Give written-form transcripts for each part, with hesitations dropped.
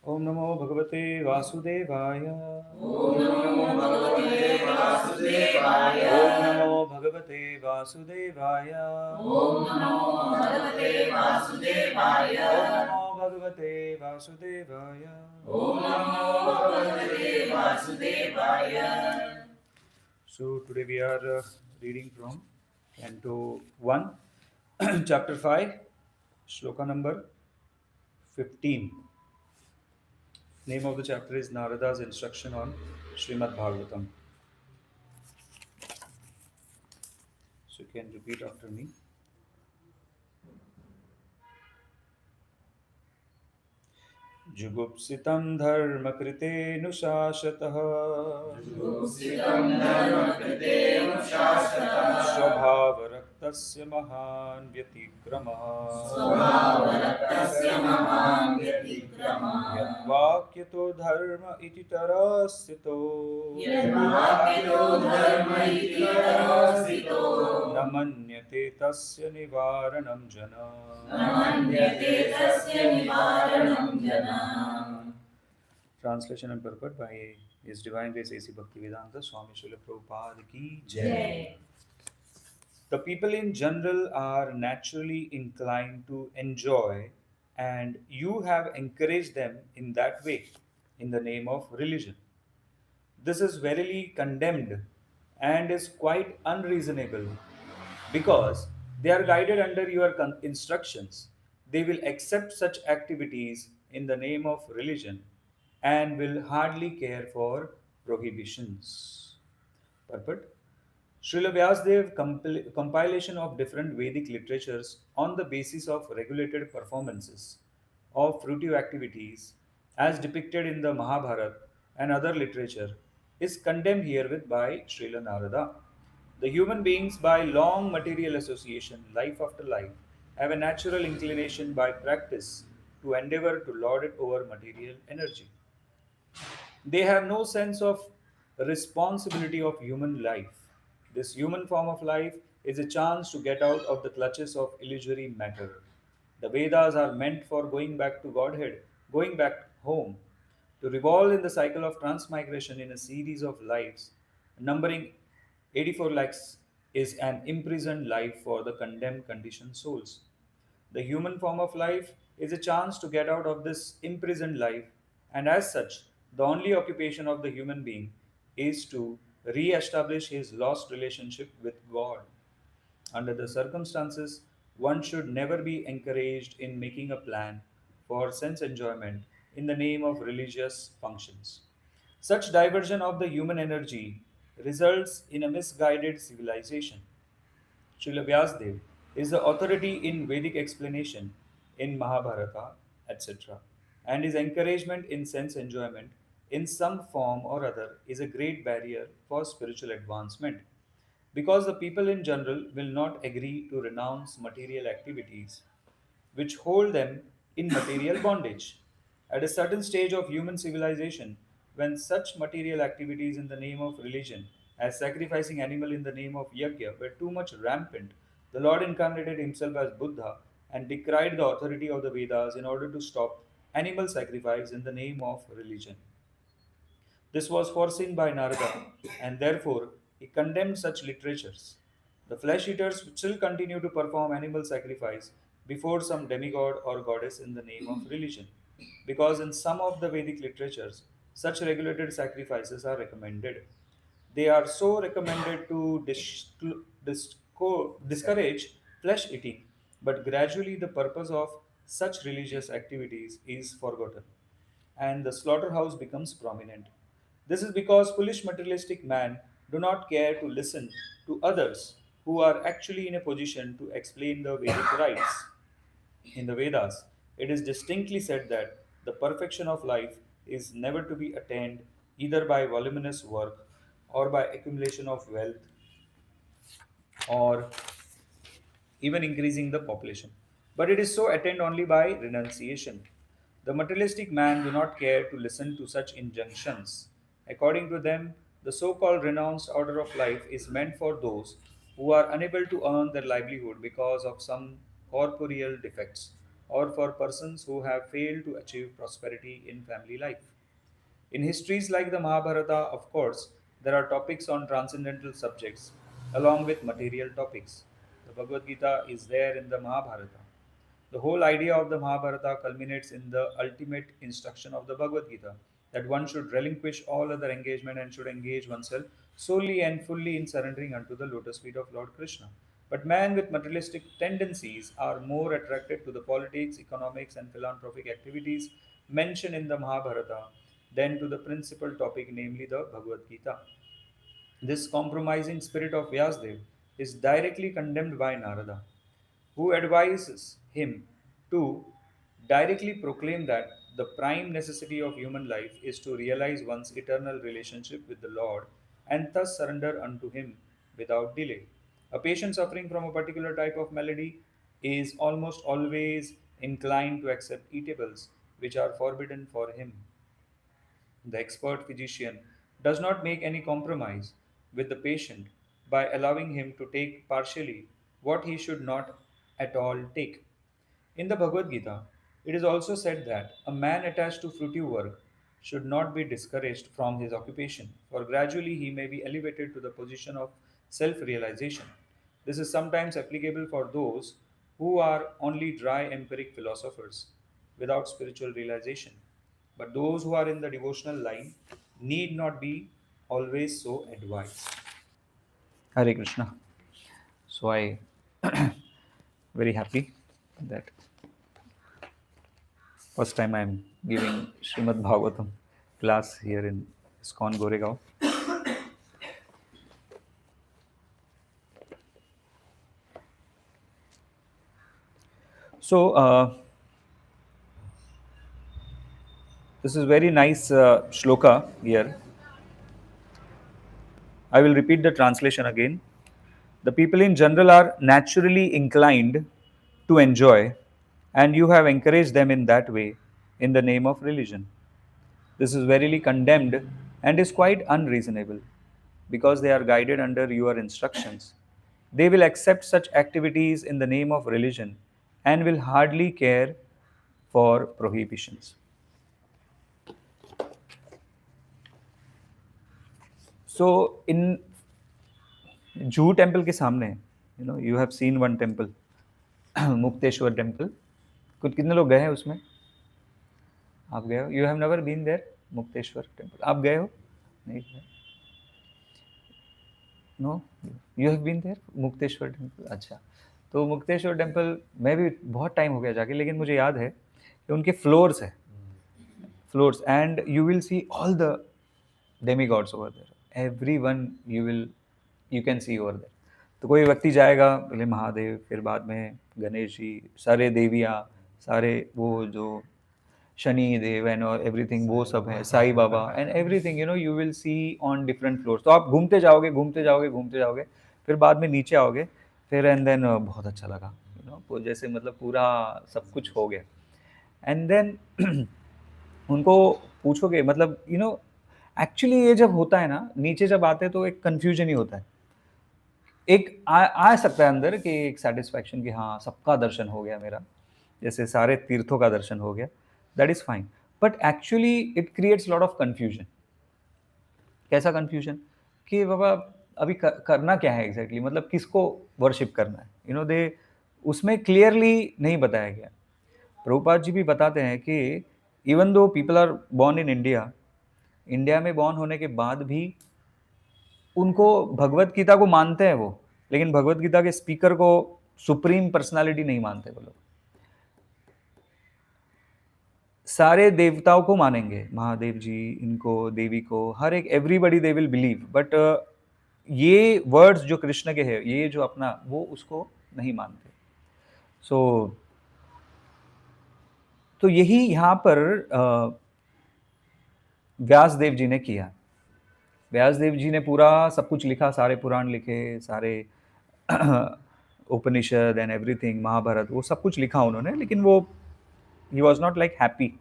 Om Namo Bhagavate Vasudevaya. Om Namo Bhagavate Vasudevaya. Om Namo Bhagavate Vasudevaya. Om Namo Bhagavate Vasudevaya. Om Namo Bhagavate Vasudevaya. Om Namo Bhagavate Vasudevaya. So today we are reading from Canto 1, Chapter 5, Shloka number 15. Name of the chapter is Narada's instruction on Srimad Bhagavatam. So you can repeat after me. जुगुप्सितं धर्मकृतेऽनुशासतः Jugusitam dharma kritena shashatah. स्वभावरक्तस्य महान् व्यतिक्रमः Svabharaktasya mahan vyatikrama. यद्वाक्यतो धर्म इति तरस्थितो Yadvakito dharma iti tarasito. न मन्यते तस्य निवारणं जना. Namanyate tasya nivaranam jana. Translation and purport by His Divine Grace A.C. Bhaktivedanta Swami Srila Prabhupada ki Jai. Jai. The people in general are naturally inclined to enjoy, and you have encouraged them in that way in the name of religion. This is verily condemned and is quite unreasonable because they are guided under your instructions. They will accept such activities in the name of religion and will hardly care for prohibitions. Purport. Srila Vyasdev compilation of different Vedic literatures on the basis of regulated performances of fruitive activities as depicted in the Mahabharata and other literature is condemned herewith by Srila Narada. The human beings, by long material association, life after life, have a natural inclination by practice to endeavor to lord it over material energy. They have no sense of responsibility of human life. This human form of life is a chance to get out of the clutches of illusory matter. The Vedas are meant for going back to Godhead, going back home, to revolve in the cycle of transmigration in a series of lives, numbering 84 lakhs, is an imprisoned life for the condemned conditioned souls. The human form of life is a chance to get out of this imprisoned life, and as such, the only occupation of the human being is to re establish his lost relationship with God. Under the circumstances, one should never be encouraged in making a plan for sense enjoyment in the name of religious functions. Such diversion of the human energy results in a misguided civilization. Srila Vyasdev is the authority in Vedic explanation in Mahabharata, etc. And his encouragement in sense enjoyment in some form or other is a great barrier for spiritual advancement because the people in general will not agree to renounce material activities which hold them in material bondage. At a certain stage of human civilization, when such material activities in the name of religion, as sacrificing animal in the name of yajna, were too much rampant, the Lord incarnated himself as Buddha and decried the authority of the Vedas in order to stop animal sacrifice in the name of religion. This was foreseen by Narada, and therefore he condemned such literatures. The flesh eaters still continue to perform animal sacrifice before some demigod or goddess in the name of religion, because in some of the Vedic literatures, such regulated sacrifices are recommended. They are so recommended to discourage flesh eating, but gradually the purpose of such religious activities is forgotten and the slaughterhouse becomes prominent. This is because foolish materialistic men do not care to listen to others who are actually in a position to explain the Vedic rites. In the Vedas, it is distinctly said that the perfection of life is never to be attained either by voluminous work or by accumulation of wealth or even increasing the population. But it is so attained only by renunciation. The materialistic man do not care to listen to such injunctions. According to them, the so-called renounced order of life is meant for those who are unable to earn their livelihood because of some corporeal defects, or for persons who have failed to achieve prosperity in family life. In histories like the Mahabharata, of course, there are topics on transcendental subjects along with material topics. The Bhagavad Gita is there in the Mahabharata. The whole idea of the Mahabharata culminates in the ultimate instruction of the Bhagavad Gita that one should relinquish all other engagement and should engage oneself solely and fully in surrendering unto the lotus feet of Lord Krishna. But man with materialistic tendencies are more attracted to the politics, economics, and philanthropic activities mentioned in the Mahabharata than to the principal topic, namely the Bhagavad Gita. This compromising spirit of Vyasdev is directly condemned by Narada, who advises him to directly proclaim that the prime necessity of human life is to realize one's eternal relationship with the Lord and thus surrender unto Him without delay. A patient suffering from a particular type of malady is almost always inclined to accept eatables which are forbidden for him. The expert physician does not make any compromise with the patient by allowing him to take partially what he should not at all take. In the Bhagavad Gita, it is also said that a man attached to fruitive work should not be discouraged from his occupation, for gradually he may be elevated to the position of self realization. This is sometimes applicable for those who are only dry empiric philosophers without spiritual realization. But those who are in the devotional line need not be always so advised. Hare Krishna. So I very happy that first time I'm giving Srimad Bhagavatam class here in ISKCON Goregaon. So this is very nice shloka here. I will repeat the translation again. The people in general are naturally inclined to enjoy, and you have encouraged them in that way in the name of religion. This is verily condemned and is quite unreasonable, because they are guided under your instructions. They will accept such activities in the name of religion and will hardly care for prohibitions. So, in Juhu temple के सामने, you have seen one temple, Mukteshwar temple. कुछ कितने लोग गए हैं उसमें? आप गए हो? You have never been there, Mukteshwar temple. आप गए हो? नहीं गए. No, you have been there, Mukteshwar temple. अच्छा, तो मुक्तेश्वर टेम्पल मैं भी बहुत टाइम हो गया जाके, लेकिन मुझे याद है कि उनके फ्लोर्स है, floors, and you will see all the demigods over there. Everyone you can see over there. तो कोई व्यक्ति जाएगा, पहले महादेव, फिर बाद में गणेश जी, सारे देवियाँ, सारे वो जो शनि देव एंड और एवरीथिंग, वो सब है, Sai Baba and everything, you will see on different floors. तो आप घूमते जाओगे, घूमते जाओगे, घूमते जाओगे, फिर बाद में नीचे आओगे, फिर एंड देन बहुत अच्छा लगा, जैसे मतलब पूरा सब कुछ हो गया. एंड देन उनको पूछोगे, मतलब एक्चुअली ये जब होता है ना, नीचे जब आते हैं तो एक कन्फ्यूजन ही होता है. एक आ सकता है अंदर कि एक सेटिस्फैक्शन कि हाँ, सबका दर्शन हो गया मेरा, जैसे सारे तीर्थों का दर्शन हो गया. That is fine, but actually it creates lot of confusion. कैसा कन्फ्यूजन? कि बाबा अभी करना क्या है एग्जैक्टली, मतलब किसको वर्शिप करना है, दे उसमें क्लियरली नहीं बताया गया. प्रभुपाद जी भी बताते हैं कि even though people are born in India में बॉर्न होने के बाद भी उनको भगवत गीता को मानते हैं वो, लेकिन भगवत गीता के स्पीकर को सुप्रीम पर्सनालिटी नहीं मानते वो लोग. सारे देवताओं को मानेंगे, महादेव जी, इनको, देवी को, हर एक, everybody they will believe, but ये वर्ड्स जो कृष्ण के हैं, ये जो अपना, वो उसको नहीं मानते. सो तो यही यहाँ पर व्यासदेव जी ने किया. व्यासदेव जी ने पूरा सब कुछ लिखा, सारे पुराण लिखे, सारे उपनिषद एंड एवरीथिंग, महाभारत, वो सब कुछ लिखा उन्होंने, लेकिन वो he was not like happy.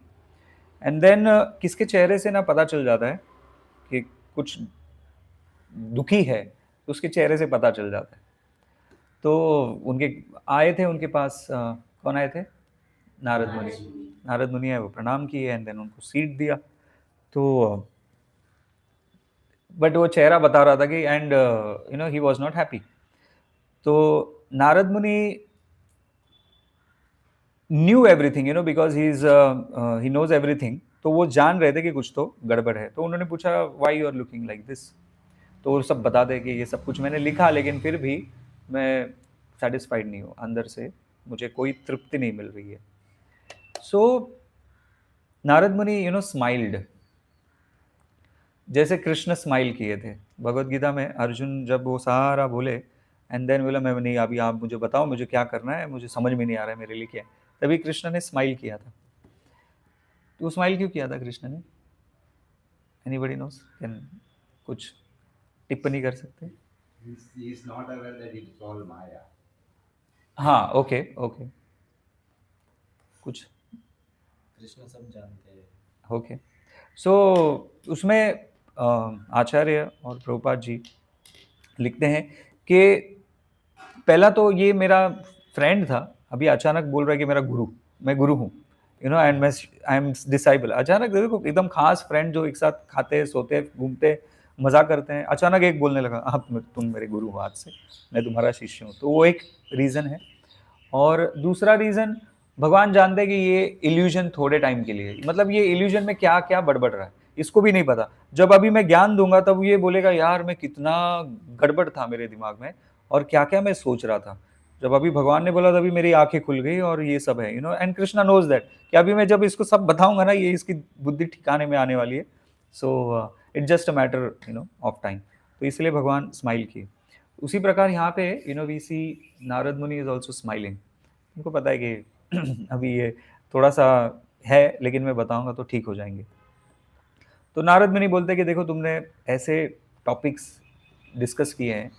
And then किसके चेहरे से ना पता चल जाता है कि कुछ दुखी है, तो उसके चेहरे से पता चल जाता है. तो उनके आए थे, उनके पास कौन आए थे? नारद मुनि है वो प्रणाम किए एंड देन उनको सीट दिया। तो बट वो चेहरा बता रहा था कि and he was not happy. तो Narad Muni knew everything because he knows everything, तो वो जान रहे थे कि कुछ तो गड़बड़ है। तो उन्होंने पूछा why you are looking like this. तो वो सब बता दे कि ये सब कुछ मैंने लिखा, लेकिन फिर भी मैं सेटिस्फाइड नहीं हूँ, अंदर से मुझे कोई तृप्ति नहीं मिल रही है। सो नारद मुनि स्माइल्ड, जैसे कृष्ण स्माइल किए थे भगवत गीता में। अर्जुन जब वो सारा बोले एंड देन बोला मैं नहीं, अभी आप मुझे बताओ मुझे क्या करना है, मुझे समझ में नहीं आ रहा है मेरे लिए क्या है, तभी कृष्ण ने स्माइल किया था। तो स्माइल क्यों किया था कृष्ण ने? Anybody nose? कैन कुछ टिप्पणी कर सकते हैं? He is not aware that it is all Maya. हाँ, ओके ओके, कुछ कृष्ण सब जानते हैं। ओके। सो उसमें आचार्य और प्रभुपाद जी लिखते हैं कि पहला तो ये मेरा फ्रेंड था, अभी अचानक बोल रहा है कि मेरा गुरु, मैं गुरु हूँ, एंड मैं आई एम डिसाइबल। अचानक देखो एकदम खास फ्रेंड जो एक साथ खाते सोते घूमते मजा करते हैं, अचानक एक बोलने लगा आप तुम मेरे गुरु हो, आज से मैं तुम्हारा शिष्य हूँ। तो वो एक रीज़न है। और दूसरा रीज़न, भगवान जानते हैं कि ये इल्यूजन थोड़े टाइम के लिए, मतलब ये इल्यूजन में क्या क्या बड़बड़ रहा है इसको भी नहीं पता। जब अभी मैं ज्ञान दूंगा तब ये बोलेगा यार मैं कितना गड़बड़ था मेरे दिमाग में और क्या क्या मैं सोच रहा था। जब अभी भगवान ने बोला तभी मेरी आंखें खुल गई और ये सब है एंड कृष्णा नोज दैट कि अभी मैं जब इसको सब बताऊंगा ना ये इसकी बुद्धि ठिकाने में आने वाली है। So it just a matter of time. तो इसलिए भगवान स्माइल किए। उसी प्रकार यहाँ पे वी सी नारद मुनि इज ऑल्सो स्माइलिंग। उनको पता है कि अभी ये थोड़ा सा है लेकिन मैं बताऊंगा तो ठीक हो जाएंगे। तो नारद मुनि बोलते हैं कि देखो तुमने ऐसे टॉपिक्स डिस्कस किए हैं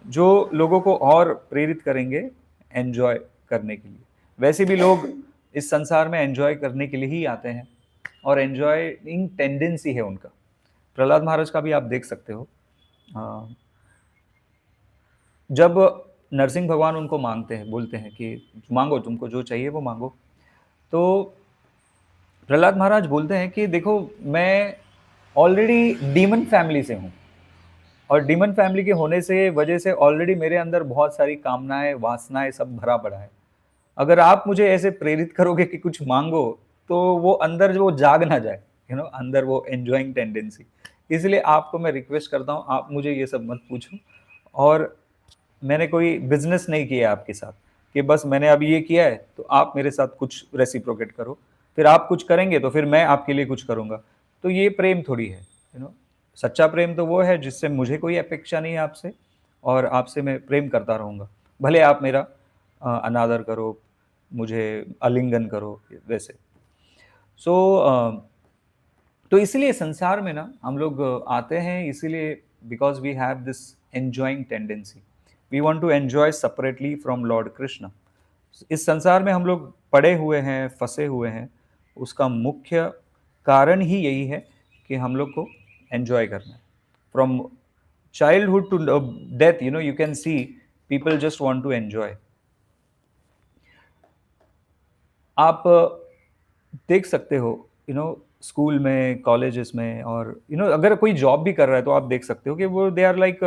जो लोगों को और प्रेरित करेंगे एंजॉय करने के लिए। वैसे भी लोग इस संसार में एंजॉय करने के लिए ही आते हैं और एंजॉयिंग टेंडेंसी है उनका। प्रहलाद महाराज का भी आप देख सकते हो, जब नरसिंह भगवान उनको मांगते हैं, बोलते हैं कि मांगो तुमको जो चाहिए वो मांगो, तो प्रहलाद महाराज बोलते हैं कि देखो मैं ऑलरेडी डीमन फैमिली से हूँ और डीमन फैमिली के होने से वजह से ऑलरेडी मेरे अंदर बहुत सारी कामनाएं वासनाएं सब भरा पड़ा है। अगर आप मुझे ऐसे प्रेरित करोगे कि कुछ मांगो तो वो अंदर जो जाग ना जाए, अंदर वो एंजॉइंग टेंडेंसी। इसलिए आपको मैं रिक्वेस्ट करता हूँ आप मुझे ये सब मत पूछो। और मैंने कोई बिजनेस नहीं किया आपके साथ कि बस मैंने अभी ये किया है तो आप मेरे साथ कुछ रेसिप्रोकेट करो, फिर आप कुछ करेंगे तो फिर मैं आपके लिए कुछ करूँगा। तो ये प्रेम थोड़ी है। सच्चा प्रेम तो वो है जिससे मुझे कोई अपेक्षा नहीं है आपसे और आपसे मैं प्रेम करता रहूँगा, भले आप मेरा अनादर करो, मुझे आलिंगन करो वैसे। तो इसलिए संसार में ना हम लोग आते हैं इसीलिए because we have this enjoying tendency, we want to enjoy separately from Lord Krishna. इस संसार में हम लोग पड़े हुए हैं, फंसे हुए हैं, उसका मुख्य कारण ही यही है कि हम लोग को एंजॉय करना है। From childhood to death you can see people just want to enjoy. आप देख सकते हो स्कूल में, कॉलेजेस में, और अगर कोई जॉब भी कर रहा है तो आप देख सकते हो कि वो दे आर लाइक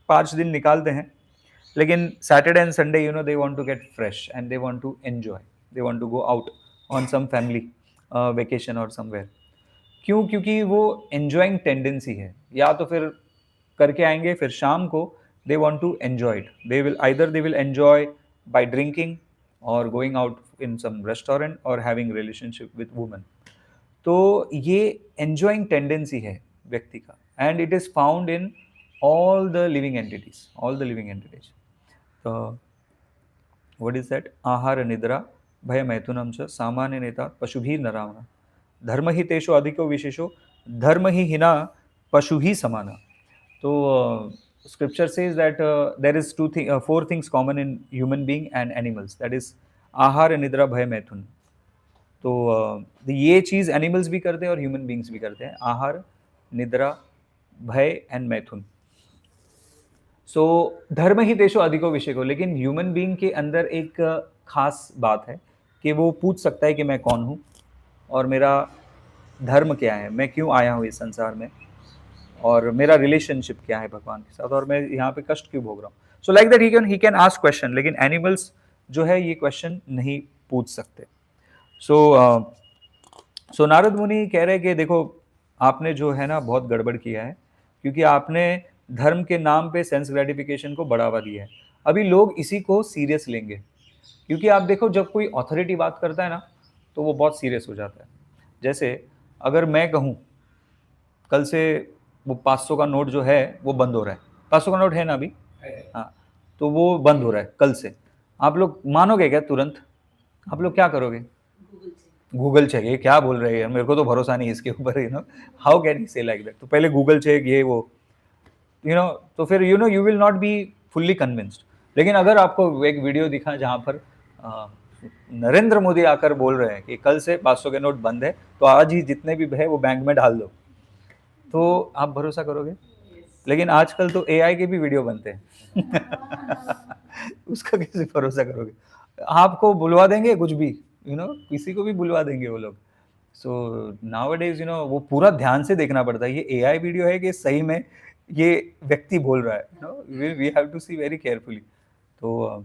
5 दिन निकालते हैं, लेकिन Saturday and Sunday they want to get fresh and they want to enjoy, they want to go out on some family vacation और समवेयर। क्यों? क्योंकि वो एंजॉइंग टेंडेंसी है। या तो फिर करके आएंगे, फिर शाम को they want to enjoy it, they will enjoy by drinking और going out in some restaurant और हैविंग रिलेशनशिप विद वुमेन। तो ये एंजॉइंग टेंडेंसी है व्यक्ति का and it is found in all the living entities. So what is that? Ahara nidra bhaya maithunam cha samanya neta pashubhir naramana dharma hi tesho adhiko vishesho dharma hi hina pashu hi samana. So scripture says that there is four things common in human being and animals, that is ahara nidra bhaya maithun. तो ये चीज़ animals भी करते हैं और human beings भी करते हैं, आहार, निद्रा, भय एंड मैथुन। धर्म ही देशो अधिको विषय को, लेकिन ह्यूमन बीइंग के अंदर एक खास बात है कि वो पूछ सकता है कि मैं कौन हूँ और मेरा धर्म क्या है, मैं क्यों आया हूँ इस संसार में, और मेरा रिलेशनशिप क्या है भगवान के साथ, और मैं यहाँ पे कष्ट क्यों भोग रहा हूँ. So like that he can ask question, लेकिन एनिमल्स जो है ये क्वेश्चन नहीं पूछ सकते. सो नारद मुनि कह रहे कि देखो आपने जो है ना बहुत गड़बड़ किया है, क्योंकि आपने धर्म के नाम पे सेंस ग्रेटिफिकेशन को बढ़ावा दिया है. अभी लोग इसी को सीरियस लेंगे, क्योंकि आप देखो जब कोई अथॉरिटी बात करता है ना तो वो बहुत सीरियस हो जाता है. जैसे अगर मैं कहूँ कल से वो 500 का नोट जो है वो बंद हो रहा है, 500 का नोट है ना अभी, हाँ, तो वो बंद हो रहा है कल से, आप लोग मानोगे क्या तुरंत? आप लोग क्या करोगे? Google check. ये क्या बोल रहे हैं, मेरे को तो भरोसा नहीं इसके ऊपर, हाउ कैन ही से लाइक दैट. तो पहले गूगल चेक, ये वो, तो फिर you will not be fully convinced. लेकिन अगर आपको एक वीडियो दिखा जहाँ पर नरेंद्र मोदी आकर बोल रहे हैं कि कल से 500 के नोट बंद है, तो आज ही जितने भी है वो बैंक में डाल दो, तो आप भरोसा करोगे? लेकिन आजकल तो एआई के भी वीडियो बनते हैं उसका कैसे भरोसा करोगे? आपको बुलवा देंगे कुछ भी, किसी को भी बुलवा देंगे वो लोग. सो नाउअडेज वो पूरा ध्यान से देखना पड़ता है, ये एआई वीडियो है कि सही में ये व्यक्ति बोल रहा है. We have to see very carefully. तो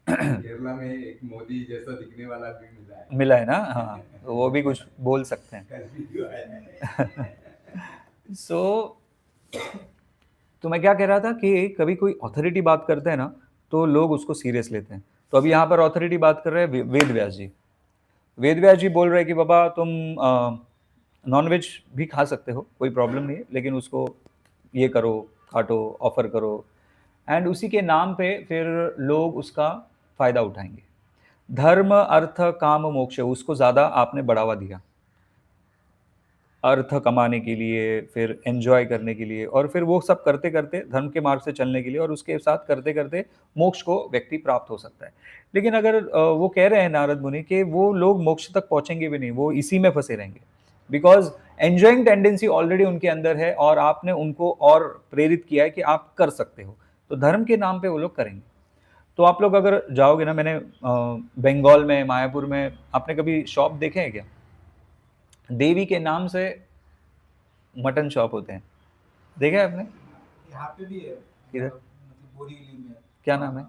केरला में एक मोदी जैसा दिखने वाला भी मिला है ना, हाँ, तो वो भी कुछ बोल सकते हैं. कल वीडियो आया है. सो तो मैं क्या कह रहा था कि कभी कोई अथॉरिटी बात करते हैं ना तो लोग उसको सीरियस लेते हैं. तो अभी यहाँ पर अथॉरिटी बात कर रहे हैं वेद व्यास जी. वेद व्यास जी बोल रहे हैं कि बाबा तुम नॉनवेज भी खा सकते हो, कोई प्रॉब्लम नहीं है, लेकिन उसको ये करो, काटो, ऑफर करो, एंड उसी के नाम पे फिर लोग उसका फायदा उठाएंगे. धर्म अर्थ काम मोक्ष, उसको ज़्यादा आपने बढ़ावा दिया, अर्थ कमाने के लिए, फिर एंजॉय करने के लिए, और फिर वो सब करते करते धर्म के मार्ग से चलने के लिए, और उसके साथ करते करते मोक्ष को व्यक्ति प्राप्त हो सकता है. लेकिन अगर वो कह रहे हैं नारद मुनि कि वो लोग मोक्ष तक पहुंचेंगे भी नहीं, वो इसी में फंसे रहेंगे, बिकॉज एंजॉइंग टेंडेंसी ऑलरेडी उनके अंदर है और आपने उनको और प्रेरित किया है कि आप कर सकते हो, तो धर्म के नाम पे वो लोग करेंगे. तो आप लोग अगर जाओगे ना, मैंने बंगाल में, मायापुर में, आपने कभी शॉप देखे हैं क्या? देवी के नाम से मटन शॉप होते हैं, देखा है आपने? यहाँ पे भी है, किधर? मतलब बोरीवली में. क्या नाम है?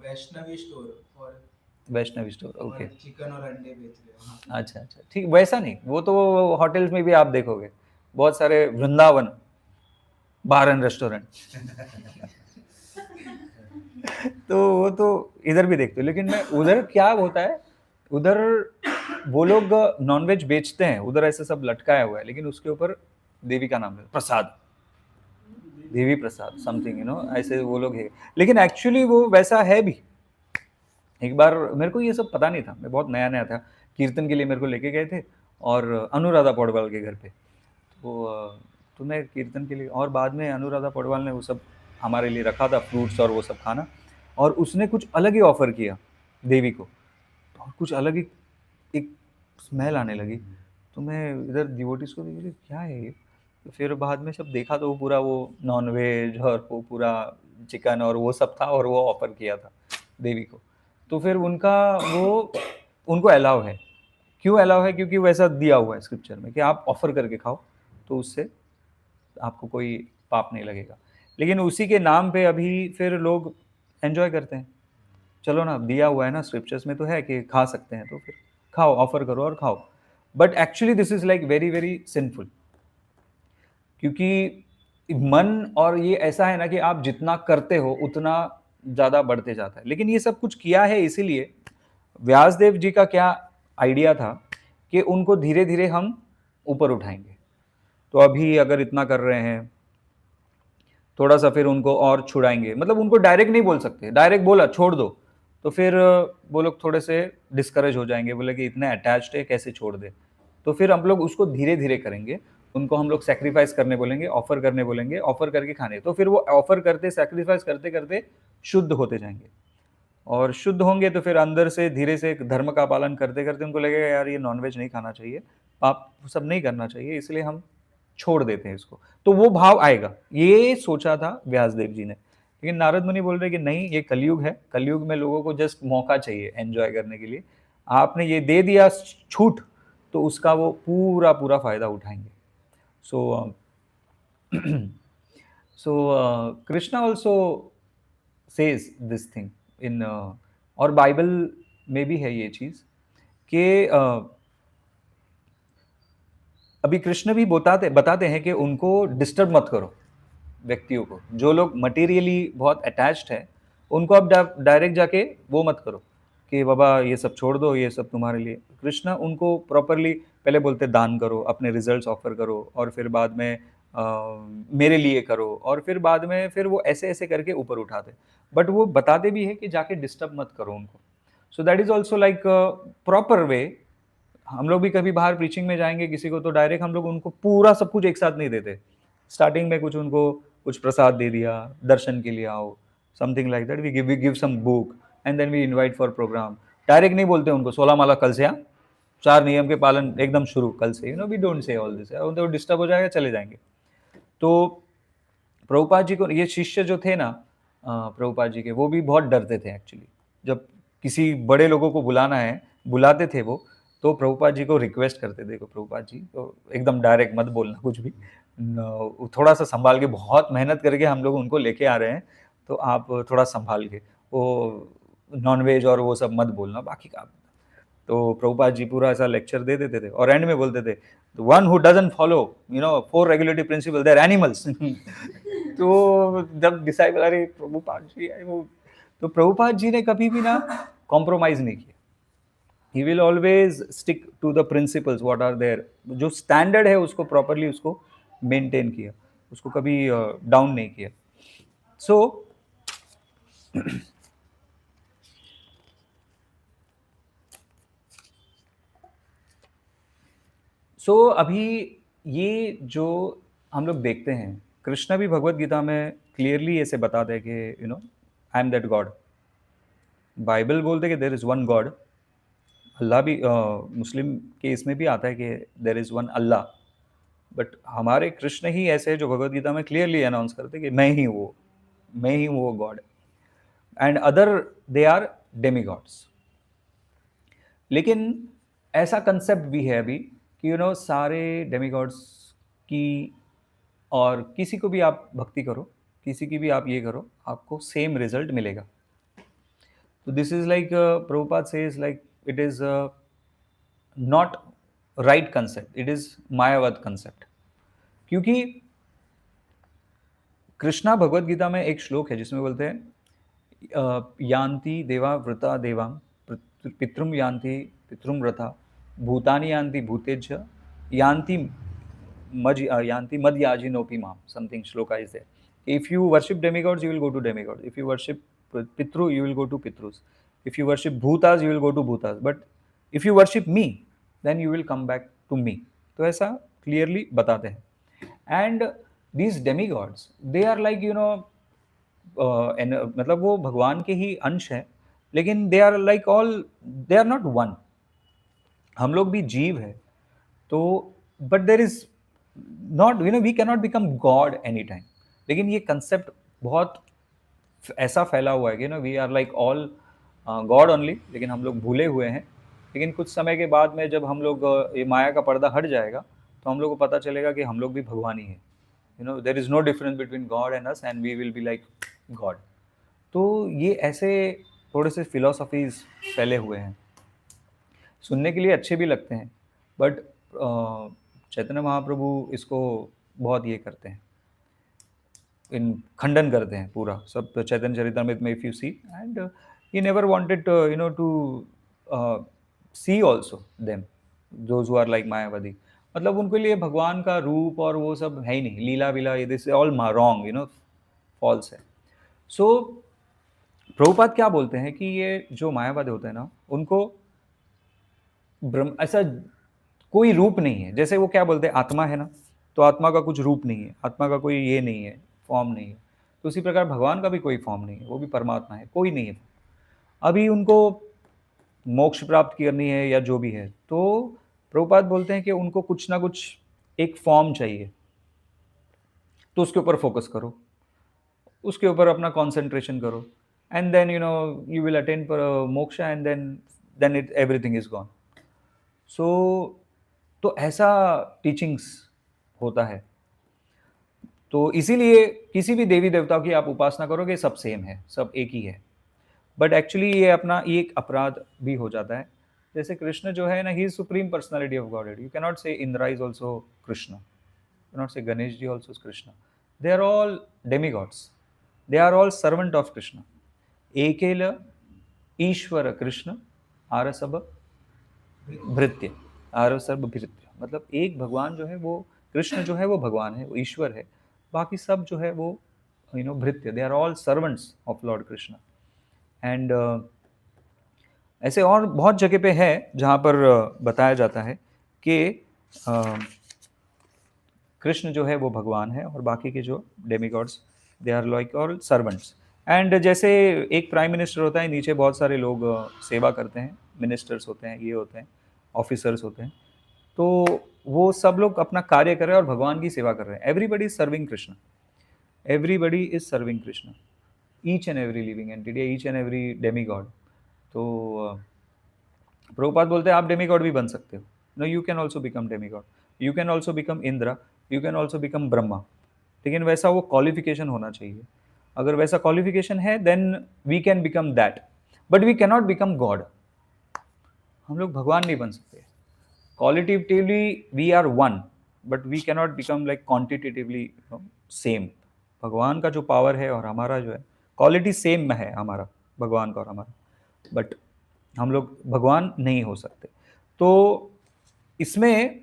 वैष्णवी स्टोर, और वैष्णवी स्टोर. ओके. चिकन और अंडे बेच रहे हैं वहाँ. अच्छा अच्छा, ठीक. वैसा नहीं, वो तो होटल्स में भी आप देखोगे बहुत सारे, वृंदावन बार एंड रेस्टोरेंट तो वो तो इधर भी देखते हो, लेकिन मैं उधर क्या होता है, उधर वो लोग नॉनवेज बेचते हैं, उधर ऐसे सब लटकाया हुआ है, लेकिन उसके ऊपर देवी का नाम है, प्रसाद, देवी प्रसाद समथिंग, ऐसे वो लोग है, लेकिन एक्चुअली वो वैसा है भी. एक बार मेरे को ये सब पता नहीं था, मैं बहुत नया नया था, कीर्तन के लिए मेरे को लेके गए थे और अनुराधा पौडवाल के घर पे, तो मैं कीर्तन के लिए, और बाद में अनुराधा पौडवाल ने वो सब हमारे लिए रखा था, फ्रूट्स और वो सब खाना, और उसने कुछ अलग ही ऑफर किया देवी को, और कुछ अलग ही एक स्मेल आने लगी. तो मैं इधर डिवोटीज को देख, क्या है ये? तो फिर बाद में सब देखा तो वो पूरा वो नॉनवेज और वो पूरा चिकन और वो सब था, और वो ऑफर किया था देवी को. तो फिर उनको अलाउ है. क्यों अलाउ है? क्योंकि वैसा दिया हुआ है स्क्रिप्चर में कि आप ऑफर करके खाओ, तो उससे आपको कोई पाप नहीं लगेगा. लेकिन उसी के नाम पे अभी फिर लोग एंजॉय करते हैं. चलो ना, दिया हुआ है ना स्क्रिप्चर्स में तो है कि खा सकते हैं, तो फिर खाओ, ऑफर करो और खाओ. But actually this is like very very sinful, क्योंकि मन और ये ऐसा है ना कि आप जितना करते हो उतना ज़्यादा बढ़ते जाता है. लेकिन ये सब कुछ किया है इसीलिए, व्यासदेव जी का क्या आइडिया था कि उनको धीरे धीरे हम ऊपर उठाएंगे. तो अभी अगर इतना कर रहे हैं, थोड़ा सा फिर उनको और छुड़ाएंगे, मतलब उनको डायरेक्ट नहीं बोल सकते, डायरेक्ट बोला छोड़ दो तो फिर वो लोग थोड़े से डिस्करेज हो जाएंगे, बोले कि इतने अटैच्ड है कैसे छोड़ दे. तो फिर हम लोग उसको धीरे धीरे करेंगे, उनको हम लोग सेक्रीफाइस करने बोलेंगे, ऑफर करने बोलेंगे, ऑफर करके खाने. तो फिर वो ऑफर करते, सेक्रीफाइस करते करते शुद्ध होते जाएंगे, और शुद्ध होंगे तो फिर अंदर से धीरे से धर्म का पालन करते करते उनको लगेगा यार ये नॉनवेज नहीं खाना चाहिए, पाप सब नहीं करना चाहिए, इसलिए हम छोड़ देते हैं इसको. तो वो भाव आएगा, ये सोचा था व्यासदेव जी ने. लेकिन नारद मुनि बोल रहे कि नहीं, ये कलयुग है, कलयुग में लोगों को जस्ट मौका चाहिए एंजॉय करने के लिए, आपने ये दे दिया छूट, तो उसका वो पूरा पूरा फायदा उठाएंगे. So so Krishna also says this thing in, और बाइबल में भी है ये चीज कि अभी कृष्ण भी बताते हैं कि उनको डिस्टर्ब मत करो. व्यक्तियों को, जो लोग मटेरियली बहुत अटैच्ड है, उनको अब डायरेक्ट जाके वो मत करो कि बाबा ये सब छोड़ दो, ये सब तुम्हारे लिए. कृष्णा उनको प्रॉपरली पहले बोलते दान करो, अपने रिजल्ट्स ऑफर करो, और फिर बाद में मेरे लिए करो, और फिर बाद में फिर वो ऐसे ऐसे करके ऊपर उठाते. बट वो बताते भी है कि जाके डिस्टर्ब मत करो उनको. सो that is also like proper way. हम लोग भी कभी बाहर प्रीचिंग में जाएंगे किसी को, तो डायरेक्ट हम लोग उनको पूरा सब कुछ एक साथ नहीं देते. स्टार्टिंग में कुछ उनको कुछ प्रसाद दे दिया, दर्शन के लिए आओ, something like that. We give some book and then we invite for programme. Direct नहीं बोलते उनको 16 माला कल से, 4 नियम के पालन एकदम शुरू कल से, we don't say all this. उनको डिस्टर्ब हो जाएगा, चले जाएंगे. तो प्रभुपाद जी को ये शिष्य जो थे ना, प्रभुपाद जी के, वो भी बहुत डरते थे एक्चुअली. जब किसी बड़े लोगों को बुलाते थे वो, तो प्रभुपाद जी को रिक्वेस्ट करते थे, प्रभुपाद जी तो एकदम डायरेक्ट मत बोलना कुछ भी, थोड़ा सा संभाल के, बहुत मेहनत करके हम लोग उनको लेके आ रहे हैं, तो आप थोड़ा संभाल के, वो नॉनवेज और वो सब मत बोलना, बाकी का. तो प्रभुपाद जी पूरा ऐसा लेक्चर दे देते थे, और एंड में बोलते थे, one who doesn't follow 4 regulatory principle, they are animals. तो जब डिसाइबल, अरे प्रभुपाद जी, तो प्रभुपाद जी ने कभी भी ना कॉम्प्रोमाइज नहीं किया. He will always stick to the principles what are there. जो स्टैंडर्ड है उसको प्रॉपरली उसको मेंटेन किया, उसको कभी डाउन नहीं किया. सो अभी ये जो हम लोग देखते हैं, कृष्णा भी भगवत गीता में क्लियरली ऐसे बताते हैं कि I am that God. Bible बोलते हैं कि there is one God. Allah भी मुस्लिम के इसमें भी आता है कि there is one Allah. But हमारे कृष्ण ही ऐसे है जो भगवत गीता में क्लियरली अनाउंस करते हैं कि मैं ही वो God. And other they are demigods. लेकिन ऐसा कंसेप्ट भी है अभी कि सारे डेमी-गॉड्स की, और किसी को भी आप भक्ति करो, किसी की भी आप ये करो, आपको सेम रिजल्ट मिलेगा. तो this is like Prabhupada says like it is not right concept, it is मायावाद concept. क्योंकि कृष्णा भगवत गीता में एक श्लोक है जिसमें बोलते हैं यान्ति देवा व्रता देवाम पितृम यान्ति पितृम व्रता भूतानि यान्ति भूतेज्य यान्ति मद्याजिनोपि माम. Something shloka is there. If you worship demigods, you will go to demigods. If you worship Pitru, you will go to Pitrus. If you worship Bhutas, you will go to Bhutas. But if you worship me, then you will come back to me. तो ऐसा clearly बताते हैं. And these demigods, they are like मतलब वो भगवान के ही अंश हैं, लेकिन they are like all, they are not one. हम लोग भी जीव है, तो but there is not, we cannot become God anytime. लेकिन ये कंसेप्ट बहुत ऐसा फैला हुआ है कि we are like all God only, लेकिन हम लोग भूले हुए हैं. लेकिन कुछ समय के बाद में जब हम लोग ये माया का पर्दा हट जाएगा, तो हम लोग को पता चलेगा कि हम लोग भी भगवान ही हैं. There is no difference between God and us, and we will be like God. तो ये ऐसे थोड़े से फिलोसफीज फैले हुए हैं, सुनने के लिए अच्छे भी लगते हैं, बट चैतन्य महाप्रभु इसको बहुत ये करते हैं, इन खंडन करते हैं पूरा सब. चैतन्य चरितामृत में if you see, and he never wanted to see also them those who are like Mayavadi. मतलब उनके लिए भगवान का रूप और वो सब है ही नहीं, लीला विला, ये दिस ऑल रॉन्ग, फॉल्स है. सो प्रभुपाद क्या बोलते हैं कि ये जो मायावादी होते हैं ना, उनको ऐसा कोई रूप नहीं है. जैसे वो क्या बोलते हैं, आत्मा है ना, तो आत्मा का कुछ रूप नहीं है, आत्मा का कोई ये नहीं है, फॉर्म नहीं है. तो उसी प्रकार भगवान का भी कोई फॉर्म नहीं है, वो भी परमात्मा है, कोई नहीं है. अभी उनको मोक्ष प्राप्त करनी है या जो भी है, तो प्रभुपाद बोलते हैं कि उनको कुछ ना कुछ एक फॉर्म चाहिए, तो उसके ऊपर फोकस करो, उसके ऊपर अपना कंसंट्रेशन करो, and then you will attain पर moksha, and then then everything is gone. So तो ऐसा टीचिंग्स होता है. तो इसीलिए किसी भी देवी देवताओं की आप उपासना करोगे सब सेम है, सब एक ही है. बट एक्चुअली ये अपना ये एक अपराध भी हो जाता है. जैसे कृष्ण जो है ना, he is supreme personality of God. You can not say Indra is also Krishna, you not say Ganesh ji also Krishna. They are all demigods, they are all servant of Krishna. एकेल ईश्वर कृष्ण आरसब भृत्य, आरसब भृत्य, मतलब एक भगवान जो है वो कृष्ण जो है वो भगवान है, वो ईश्वर है. बाकी सब जो है वो भृत्य, they are all servants of lord Krishna. And ऐसे और बहुत जगह पे है जहाँ पर बताया जाता है कि कृष्ण जो है वो भगवान है और बाकी के जो demigods they are like all servants. And जैसे एक प्राइम मिनिस्टर होता है, नीचे बहुत सारे लोग सेवा करते हैं, मिनिस्टर्स होते हैं, ये होते हैं, ऑफिसर्स होते हैं. तो वो सब लोग अपना कार्य कर रहे हैं और भगवान की सेवा कर रहे हैं. Everybody is serving Krishna, everybody is serving Krishna, each and every living entity, each and every demigod. तो प्रभुपाद बोलते हैं आप डेमीगॉड भी बन सकते हो. No, you can also become demigod, you can also become Indra, you can also become Brahma. लेकिन वैसा वो क्वालिफिकेशन होना चाहिए. अगर वैसा क्वालिफिकेशन है then we can become that, but we cannot become God. हम लोग भगवान नहीं बन सकते. Qualitatively we are one, but we cannot become like quantitatively same. भगवान का जो पावर है और हमारा जो है क्वालिटी सेम में है, हमारा भगवान का और हमारा, बट हम लोग भगवान नहीं हो सकते. तो इसमें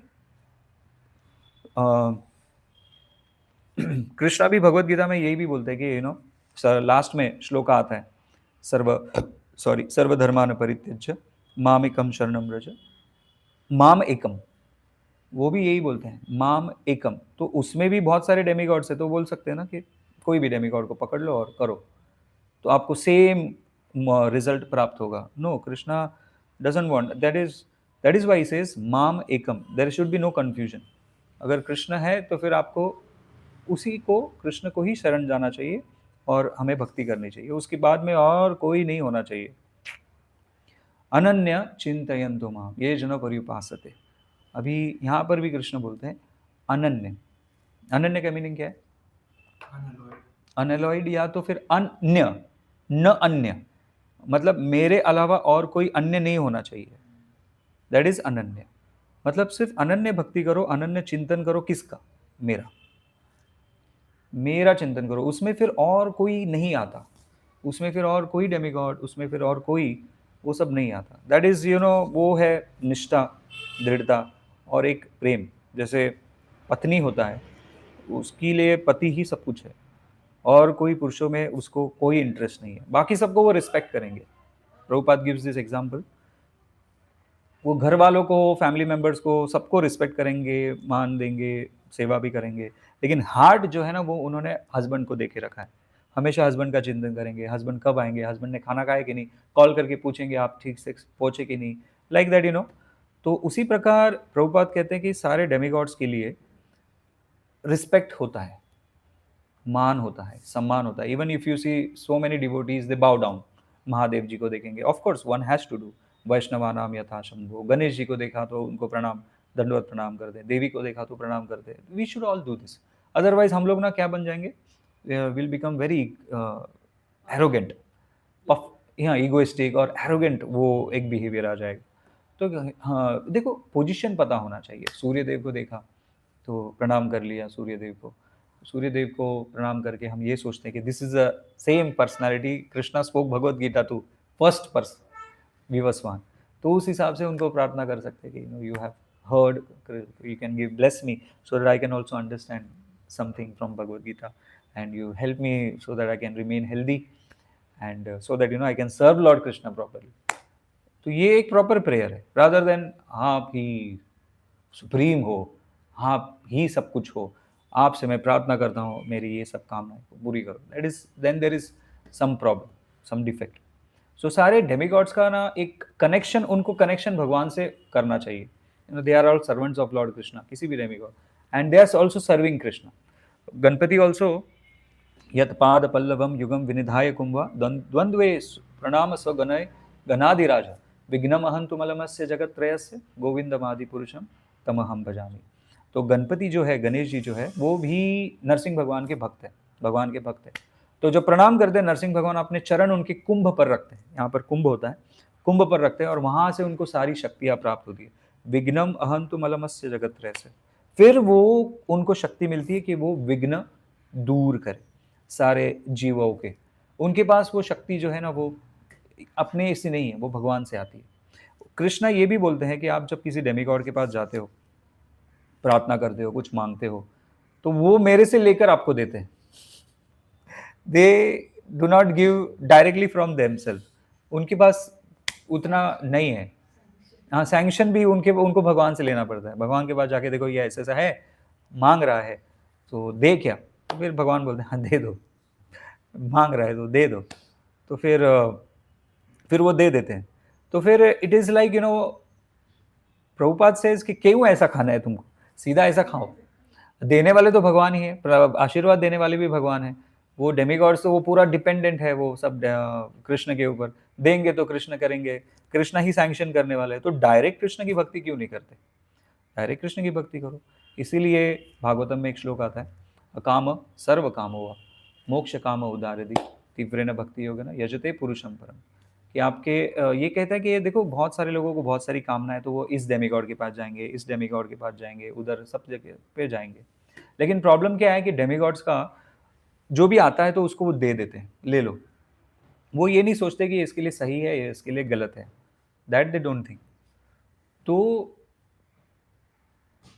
कृष्णा भी भगवत गीता में यही भी बोलते हैं कि लास्ट में श्लोक आता है, सर्वधर्मान परित्यज्य माम एकम शरणम व्रज. माम एकम, वो भी यही बोलते हैं, माम एकम. तो उसमें भी बहुत सारे डेमीगॉड्स है, तो बोल सकते हैं ना कि कोई भी डेमीगॉड को पकड़ लो और करो तो आपको सेम रिजल्ट प्राप्त होगा. No, Krishna doesn't want that is why he says माम एकम. There should be no confusion. अगर कृष्ण है तो फिर आपको उसी को, कृष्ण को ही शरण जाना चाहिए और हमें भक्ति करनी चाहिए. उसके बाद में और कोई नहीं होना चाहिए. अनन्य चिंतयन्तु माम ये जन पर्युपासते. अभी यहाँ पर भी कृष्ण बोलते हैं अनन्य. अनन्य का मीनिंग क्या है? अनलॉयड, या तो फिर अन्य, न अन्य, मतलब मेरे अलावा और कोई अन्य नहीं होना चाहिए. दैट इज अनन्य. मतलब सिर्फ अनन्य भक्ति करो, अनन्य चिंतन करो. किसका? मेरा, मेरा चिंतन करो. उसमें फिर और कोई नहीं आता, उसमें फिर और कोई डेमीगॉड, उसमें फिर और कोई, वो सब नहीं आता. दैट इज वो है निष्ठा, दृढ़ता और एक प्रेम. जैसे पत्नी होता है, उसके लिए पति ही सब कुछ है और कोई पुरुषों में उसको कोई इंटरेस्ट नहीं है. बाकी सबको वो रिस्पेक्ट करेंगे. Prabhupada gives this example. वो घर वालों को, फैमिली मेंबर्स को, सबको रिस्पेक्ट करेंगे, मान देंगे, सेवा भी करेंगे. लेकिन हार्ट जो है ना, वो उन्होंने हस्बैंड को देके रखा है. हमेशा हस्बैंड का चिंतन करेंगे, हस्बैंड कब आएंगे, हस्बैंड ने खाना खाया कि नहीं, कॉल करके पूछेंगे आप ठीक से पहुँचे कि नहीं, लाइक दैट तो उसी प्रकार प्रभुपाद कहते हैं कि सारे डेमीगॉड्स के लिए रिस्पेक्ट होता है, मान होता है, सम्मान होता है. Even if you see so many devotees they bow down. Mahadev ji को देखेंगे, of course one has to do. वैष्णवा नाम यथा शंभो. गणेश जी को देखा तो उनको प्रणाम, दंडवत प्रणाम कर दे. देवी को देखा तो प्रणाम कर दे. We should all do this. Otherwise हम लोग ना क्या बन जाएंगे, will become very arrogant, egoistic और एरोगेंट, वो एक बिहेवियर आ जाएगा. तो हाँ, देखो पोजीशन पता होना चाहिए. सूर्य देव को देखा तो प्रणाम कर लिया सूर्य देव को. सूर्य देव को प्रणाम करके हम ये सोचते हैं कि this is a same personality. Krishna spoke Bhagavad Gita to first person Vivasvan. तो उस हिसाब से उनको प्रार्थना कर सकते हैं कि you have heard, you can give bless me so that I can also understand something from Bhagavad Gita, and you help me so that I can remain healthy and so that I can serve Lord Krishna properly. तो ये एक proper prayer है, rather than आप ही supreme हो, आप ही सब कुछ हो, आपसे मैं प्रार्थना करता हूँ मेरी ये सब कामनाएं को पूरी करो. That is, then there is some problem, some defect. So सारे डेमीगॉड्स का ना एक कनेक्शन, उनको कनेक्शन भगवान से करना चाहिए. They are all servants of Lord Krishna, किसी भी demigod, and they are also serving Krishna. Ganpati also यत पाद पल्लवम युगम विनिधाय कुंभा द्वंद्वे प्रणाम स्वगणय गणाधिराज विघ्नम अहंतुमलमस्य जगत्त्रयस्य गोविंदमादि पुरुषम तमहम भजामि। तो गणपति जो है, गणेश जी जो है, वो भी नरसिंह भगवान के भक्त है, भगवान के भक्त है। तो जो प्रणाम करते हैं नरसिंह भगवान अपने चरण उनके कुंभ पर रखते हैं, यहाँ पर कुंभ होता है, कुंभ पर रखते हैं और वहां से उनको सारी शक्तियां प्राप्त होती है। विघ्नम अहंतुमलमस्य जगत्त्रयस्य, फिर वो उनको शक्ति मिलती है कि वो विघ्न दूर करे सारे जीवों के। उनके पास वो शक्ति जो है ना, वो अपने से नहीं है, वो भगवान से आती है। कृष्णा ये भी बोलते हैं कि आप जब किसी डेमिगॉड के पास जाते हो, प्रार्थना करते हो, कुछ मांगते हो, तो वो मेरे से लेकर आपको देते हैं। They do not give directly from themselves, उनके पास उतना नहीं है। हाँ, सैंक्शन भी उनको भगवान से लेना पड़ता है। भगवान के पास जाके देखो ये ऐसा ऐसा है, मांग रहा है तो दे क्या, तो फिर भगवान बोलते हैं हाँ दे दो, मांग रहा है तो दे दो, तो फिर वो दे देते हैं। तो फिर it is like you know, Prabhupada says कि क्यों ऐसा खाना है तुमको, सीधा ऐसा खाओ। देने वाले तो भगवान ही है, आशीर्वाद देने वाले भी भगवान है। वो डेमिगॉड्स तो वो पूरा डिपेंडेंट है, वो सब कृष्ण के ऊपर देंगे तो कृष्ण करेंगे, कृष्ण ही सैंक्शन करने वाले हैं। तो डायरेक्ट कृष्ण की भक्ति क्यों नहीं करते, डायरेक्ट कृष्ण की भक्ति करो। इसीलिए भागवतम में एक श्लोक आता है, अकाम सर्व काम हुआ मोक्ष काम उदारदि तीव्रेन भक्ति योग ना यजते पुरुषम परम। कि आपके ये कहता है कि ये देखो बहुत सारे लोगों को बहुत सारी कामना है, तो वो इस डेमिगॉड के पास जाएंगे, इस डेमिगॉड के पास जाएंगे, उधर सब जगह पे जाएंगे। लेकिन प्रॉब्लम क्या है कि डेमिगॉड्स का जो भी आता है तो उसको वो दे देते हैं, ले लो। वो ये नहीं सोचते कि इसके लिए सही है, ये इसके लिए गलत है, दैट दे डोंट थिंक।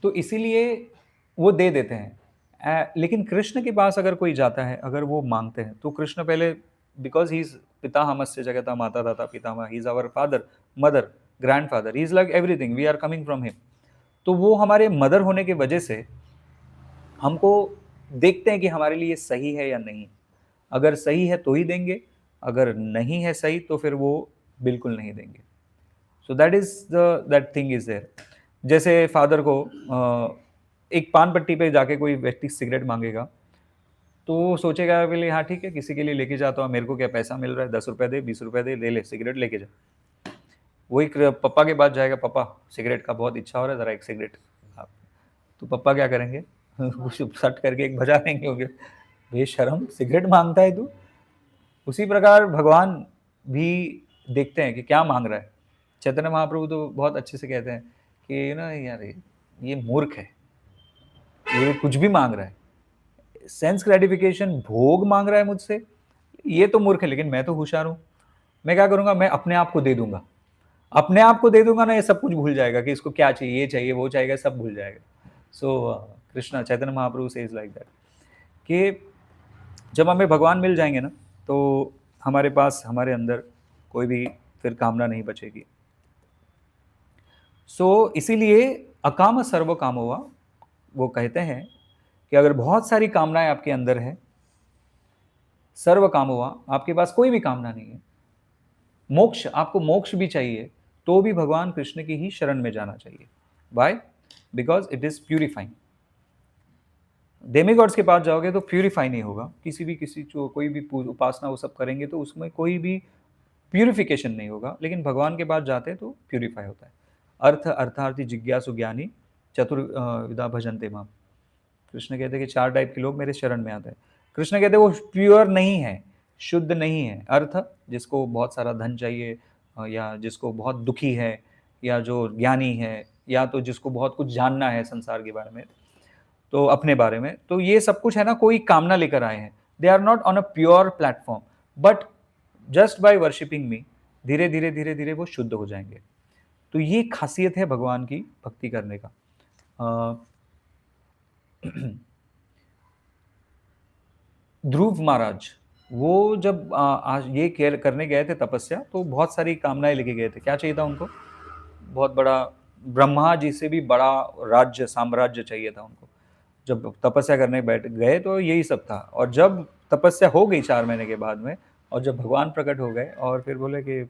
तो इसीलिए वो दे देते हैं। लेकिन कृष्ण के पास अगर कोई जाता है, अगर वो मांगते हैं, तो कृष्ण पहले, बिकॉज ही इज पिता हमस्य जगता माता दाता पितामह, he is our father mother grandfather, he is like everything, we are coming from him. तो वो हमारे मदर होने की वजह से हमको देखते हैं कि हमारे लिए सही है या नहीं। अगर सही है तो ही देंगे, अगर नहीं है सही तो फिर वो बिल्कुल नहीं देंगे। So that is that thing is there. जैसे फादर को एक पान पट्टी पे जाके कोई व्यक्ति सिगरेट मांगेगा, तो वो सोचेगा बोले हाँ ठीक है, किसी के लिए लेके जाता हूँ, मेरे को क्या पैसा मिल रहा है, 10 रुपये दे, 20 रुपये दे, ले ले सिगरेट लेके जा। वही पप्पा के पास जाएगा, पापा सिगरेट का बहुत इच्छा हो रहा है, ज़रा एक सिगरेट आप। तो पप्पा क्या करेंगे सट करके एक बजा देंगे, होंगे बेशरम सिगरेट मांगता है तू। उसी प्रकार भगवान भी देखते हैं कि क्या मांग रहा है। चैतन्य महाप्रभु तो बहुत अच्छे से कहते हैं कि ना यार ये मूर्ख है, ये कुछ भी मांग रहा है, सेंस ग्रेटिफिकेशन भोग मांग रहा है मुझसे, ये तो मूर्ख है। लेकिन मैं तो होशियार हूँ, मैं क्या करूँगा, मैं अपने आप को दे दूंगा, अपने आप को दे दूंगा ना, ये सब कुछ भूल जाएगा कि इसको क्या चाहिए, ये चाहिए वो चाहिए, सब भूल जाएगा। सो कृष्णा चैतन्य महाप्रभु से इज लाइक दैट कि जब हमें भगवान मिल जाएंगे ना, तो हमारे पास, हमारे अंदर कोई भी फिर कामना नहीं बचेगी। सो इसीलिए अकाम सर्व काम हुआ, वो कहते हैं कि अगर बहुत सारी कामनाएं आपके अंदर है, सर्व काम हुआ, आपके पास कोई भी कामना नहीं है, मोक्ष, आपको मोक्ष भी चाहिए, तो भी भगवान कृष्ण की ही शरण में जाना चाहिए। Why? Because it is purifying. Demigods के पास जाओगे तो प्यूरिफाई नहीं होगा, किसी जो कोई भी उपासना वो सब करेंगे तो उसमें कोई भी प्यूरिफिकेशन नहीं होगा। लेकिन भगवान के पास जाते तो प्यूरिफाई होता है। अर्थ अर्थार्थी जिज्ञासु ज्ञानी चतुर्विधा भजन्ते माम। कृष्ण कहते हैं कि 4 टाइप के लोग मेरे शरण में आते हैं। कृष्ण कहते हैं वो प्योर नहीं है, शुद्ध नहीं है। अर्थ, जिसको बहुत सारा धन चाहिए, या जिसको बहुत दुखी है, या जो ज्ञानी है, या तो जिसको बहुत कुछ जानना है संसार के बारे में, तो अपने बारे में, तो ये सब कुछ है ना, कोई कामना लेकर आए हैं। They are not on a pure platform, but just by worshipping me धीरे धीरे धीरे धीरे वो शुद्ध हो जाएंगे। तो ये खासियत है भगवान की भक्ति करने का। ध्रुव महाराज, वो जब आज ये करने गए थे तपस्या, तो बहुत सारी कामनाएं लेके गए थे। क्या चाहिए था उनको? बहुत बड़ा, ब्रह्मा जी से भी बड़ा राज्य, साम्राज्य चाहिए था उनको। जब तपस्या करने बैठ गए तो यही सब था। और जब तपस्या हो गई 4 महीने के बाद में, और जब भगवान प्रकट हो गए और फिर बोले कि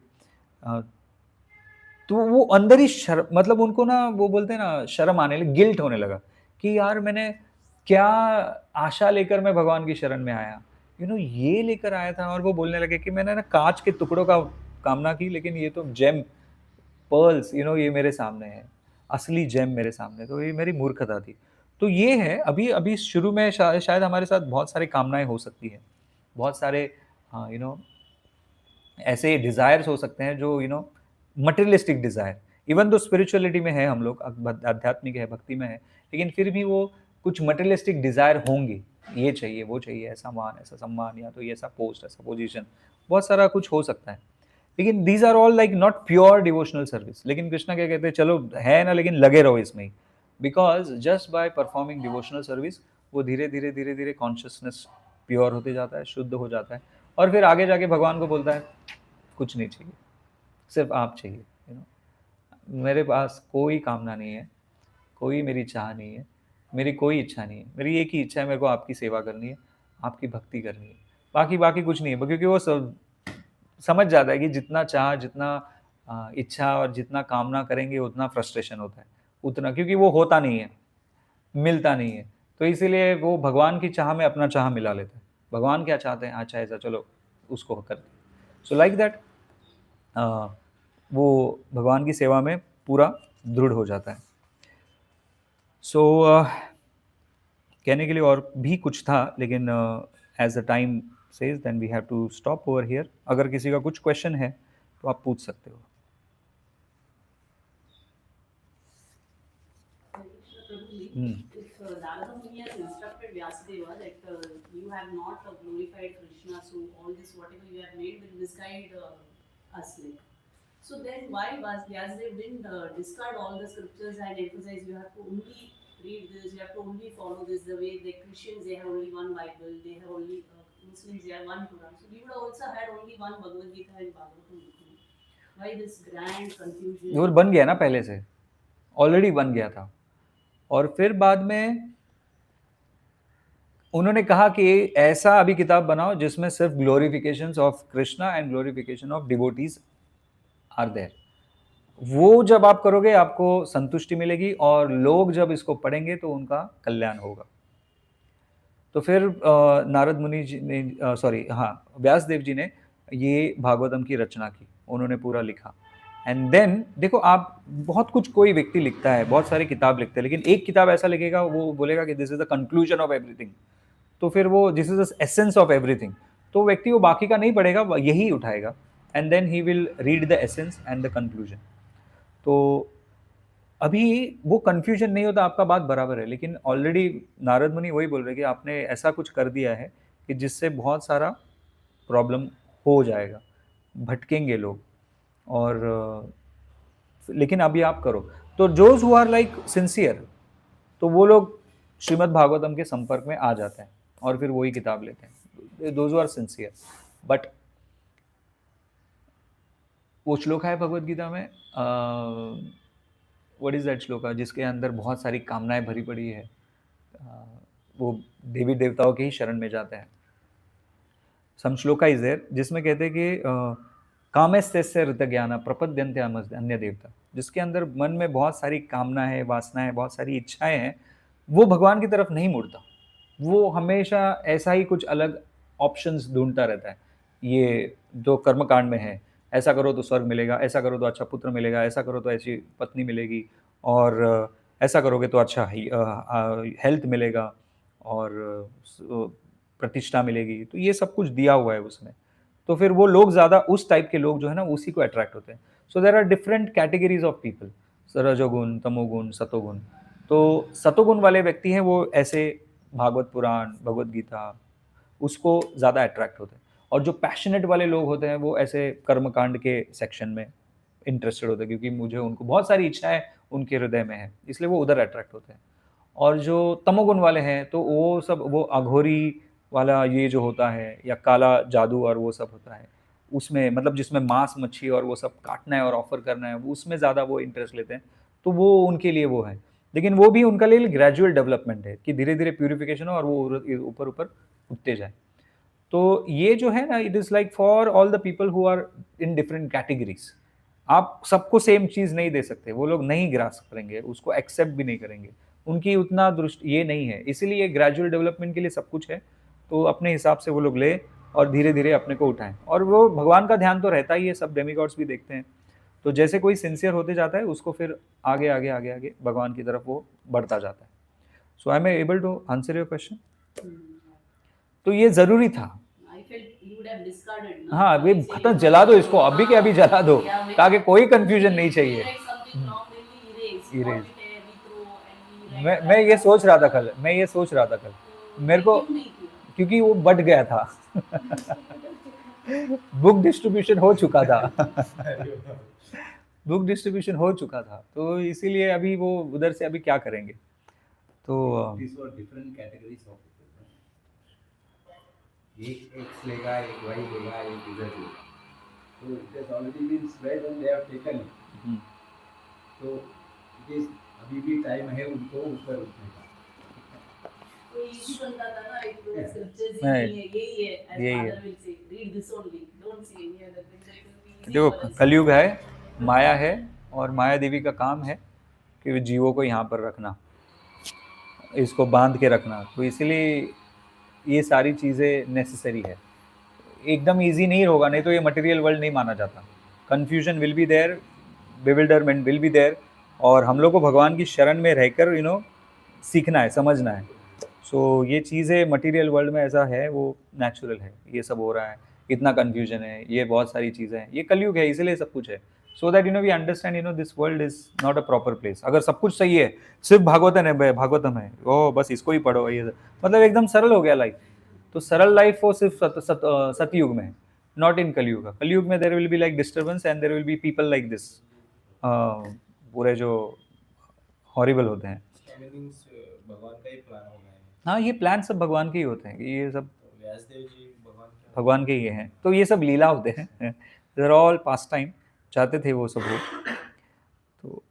तो वो अंदर ही शर्म, मतलब उनको ना, वो बोलते हैं ना, शर्म आने लगी, गिल्ट होने लगा कि यार मैंने क्या आशा लेकर मैं भगवान की शरण में आया, ये लेकर आया था। और वो बोलने लगे कि मैंने ना कांच के टुकड़ों का कामना की, लेकिन ये तो जेम पर्ल्स ये मेरे सामने है, असली जेम मेरे सामने, तो ये मेरी मूर्खता थी। तो ये है, अभी अभी शुरू में शायद हमारे साथ बहुत सारी कामनाएँ हो सकती हैं, बहुत सारे ऐसे डिज़ायर्स हो सकते हैं जो materialistic desire, even though spirituality में है हम लोग, आध्यात्मिक है, भक्ति में है, लेकिन फिर भी वो कुछ मटेरियलिस्टिक डिज़ायर होंगे, ये चाहिए, वो चाहिए, ऐसा मान, ऐसा सम्मान, या तो ये ऐसा पोस्ट, ऐसा पोजीशन, बहुत सारा कुछ हो सकता है। लेकिन these are all like not pure devotional service. लेकिन कृष्णा क्या कहते हैं, चलो है ना, लेकिन लगे रहो इसमें ही, because just by performing devotional service वो धीरे-धीरे कॉन्शियसनेस प्योर होते जाता है, शुद्ध हो जाता है, और फिर आगे जाके भगवान को बोलता है कुछ नहीं चाहिए, सिर्फ आप चाहिए, मेरे पास कोई कामना नहीं है, कोई मेरी चाह नहीं है, मेरी कोई इच्छा नहीं है, मेरी एक ही इच्छा है, मेरे को आपकी सेवा करनी है, आपकी भक्ति करनी है, बाकी कुछ नहीं है, क्योंकि वो समझ जाता है कि जितना चाह, जितना इच्छा और जितना कामना करेंगे उतना फ्रस्ट्रेशन होता है, उतना, क्योंकि वो होता नहीं है, मिलता नहीं है, तो इसीलिए वो भगवान की चाह में अपना चाह मिला लेता है। भगवान क्या चाहते हैं, अच्छा ऐसा, चलो उसको कर दे। सो लाइक दैट वो भगवान की सेवा में पूरा दृढ़ हो जाता है। सो कहने के लिए और भी कुछ था, लेकिन as the time says then we have to stop over here. अगर किसी का कुछ क्वेश्चन है तो आप पूछ सकते हो। If Narada Muni has instructed Vyasadeva that you have not glorified Krishna, so all this whatever you have made will misguide us. Like. So then why was Vyasadeva didn't discard all the scriptures and emphasize you have to only read this, you have to only follow this, the way the Christians they have only one Bible, they have only Muslims they have one Quran. So we would have also had only one Bhagavad Gita and Bhagavatam. Why this grand confusion? वो बन गया ना, पहले से already बन गया था, और फिर बाद में उन्होंने कहा कि ऐसा अभी किताब बनाओ जिसमें सिर्फ glorifications of Krishna and glorification of devotees are there. वो जब आप करोगे आपको संतुष्टि मिलेगी, और लोग जब इसको पढ़ेंगे तो उनका कल्याण होगा। तो फिर नारद मुनि जी ने व्यासदेव जी ने ये भागवतम की रचना की, उन्होंने पूरा लिखा। एंड देन देखो, आप बहुत कुछ, कोई व्यक्ति लिखता है, बहुत सारी किताब लिखते हैं, लेकिन एक किताब ऐसा लिखेगा, वो बोलेगा कि this is the conclusion of everything, तो फिर वो this is the essence of everything, तो व्यक्ति वो बाकी का नहीं पढ़ेगा, यही उठाएगा, and then he will read the essence and the conclusion. तो अभी वो कन्फ्यूजन नहीं होता, आपका बात बराबर है, लेकिन ऑलरेडी नारद मुनि वही बोल रहे कि आपने ऐसा कुछ कर दिया है कि जिससे बहुत सारा प्रॉब्लम हो जाएगा, भटकेंगे लोग, और लेकिन अभी आप करो। तो जोज हु आर लाइक सिंसियर, तो वो लोग श्रीमद् भागवतम के संपर्क में आ जाते हैं और फिर वही किताब लेते हैं, those who are sincere. But वो श्लोक है भगवद गीता में, व्हाट इज दैट श्लोका, जिसके अंदर बहुत सारी कामनाएं भरी पड़ी है, वो देवी देवताओं के ही शरण में जाते हैं। सम श्लोका इज देयर जिसमें कहते हैं कि कामेस्तस्य ऋतज्ञाना प्रपद्यन्ते अन्य देवता, जिसके अंदर मन में बहुत सारी कामना है, वासना है, बहुत सारी इच्छाएं हैं, वो भगवान की तरफ नहीं मुड़ता, वो हमेशा ऐसा ही कुछ अलग ऑप्शंस ढूंढता रहता है। ये जो कर्मकांड में है, ऐसा करो तो स्वर्ग मिलेगा, ऐसा करो तो अच्छा पुत्र मिलेगा, ऐसा करो तो ऐसी पत्नी मिलेगी, और ऐसा करोगे तो अच्छा हेल्थ मिलेगा, और प्रतिष्ठा मिलेगी, तो ये सब कुछ दिया हुआ है उसमें। तो फिर वो लोग ज़्यादा, उस टाइप के लोग जो है ना, उसी को अट्रैक्ट होते हैं। So there are different categories of people, rajoguna, tamoguna, सतोगुण। तो सतोगुण वाले व्यक्ति हैं, वो ऐसे भागवत पुराण, भगवद गीता, उसको ज़्यादा अट्रैक्ट होते हैं, और जो पैशनेट वाले लोग होते हैं वो ऐसे कर्मकांड के सेक्शन में इंटरेस्टेड होते हैं, क्योंकि मुझे उनको बहुत सारी इच्छाएं उनके हृदय में है, इसलिए वो उधर अट्रैक्ट होते हैं। और जो तमोगुण वाले हैं तो वो सब, वो अघोरी वाला ये जो होता है, या काला जादू और वो सब होता है, उसमें मतलब जिसमें मांस मच्छी और वो सब काटना है और ऑफर करना है, उसमें ज़्यादा वो इंटरेस्ट लेते हैं, तो वो उनके लिए वो है। लेकिन वो भी उनका लिए ग्रेजुअल डेवलपमेंट है कि धीरे धीरे प्यूरिफिकेशन हो और वो ऊपर ऊपर उठते जाए। तो ये जो है ना, it is like for all the people who are in different categories. आप सबको सेम चीज़ नहीं दे सकते, वो लोग नहीं ग्रास्प करेंगे, उसको एक्सेप्ट भी नहीं करेंगे, उनकी उतना दृष्टि ये नहीं है, इसीलिए ग्रेजुअल डेवलपमेंट के लिए सब कुछ है। तो अपने हिसाब से वो लोग ले और धीरे धीरे अपने को उठाएं, और वो भगवान का ध्यान तो रहता ही है, सब डेमिगॉड्स भी देखते हैं। तो जैसे कोई सिंसियर होते जाता है उसको फिर आगे आगे आगे आगे भगवान की तरफ वो बढ़ता जाता है. So I am able to answer your question. तो ये ज़रूरी था. I felt you would have discarded, no? हाँ, अभी Say खत्म, you जला want दो to- इसको, अभी के हाँ, अभी जला दो, yeah, when- ताकि कोई when कंफ्यूजन we नहीं चाहिए. rewrite something wrong, then we erase. Erase. What it is, we throw and we मैं write मैं ये back. सोच रहा था कल, मैं ये सोच रहा था कल, तो मेरे को क्यों नहीं किया? क्योंकि वो बट गया था. बुक डिस्ट्रीब्यूशन हो चुका था. बुक डिस्ट्रीब्यूशन हो चुका था, तो इसीलिए अभी वो उधर से अभी क्या करेंगे. तो These were different categories of people. एक X लेगा, एक Y लेगा, एक Z लेगा. So it has already been spread and they have taken it. Hmm, So it is अभी भी टाइम है उनको ऊपर उठने का. तो easy बनता था ना, एक तो scriptures ही नहीं, नहीं है, यही है. As यही father है. will say, read this only. Don't see any other thing. That will be easy देखो for us. कलयुग है, माया है, और माया देवी का काम है कि जीवों को यहाँ पर रखना, इसको बांध के रखना. तो इसीलिए ये सारी चीज़ें नेसेसरी है. एकदम इजी नहीं होगा, नहीं तो ये मटेरियल वर्ल्ड नहीं माना जाता. Confusion will be there, bewilderment will be there, और हम लोग को भगवान की शरण में रहकर सीखना है, समझना है. सो ये चीज़ें मटेरियल वर्ल्ड में ऐसा है, वो नेचुरल है. ये सब हो रहा है, इतना कन्फ्यूजन है, ये बहुत सारी चीज़ें हैं, ये कलयुग है, इसलिए सब कुछ है. So that we understand this world is not a proper place. अगर सब कुछ सही है, सिर्फ भागवतम है, ओ बस इसको ही पढ़ो, ये मतलब एकदम सरल हो गया लाइफ. तो सरल लाइफ वो सिर्फ सतयुग में है, नॉट इन कलयुग. कलयुग में there will be like disturbance and there will be people like this, पूरे जो हॉरिबल होते हैं. मीनिंग्स भगवान का ही प्लान होगा ये। हाँ, ये प्लान सब भगवान के ही होते हैं, ये सब व्यासदेव जी भगवान के भगवान के ही हैं. तो ये सब लीला होते हैं. देयर ऑल पास टाइम, चाहते थे वो सब हो. तो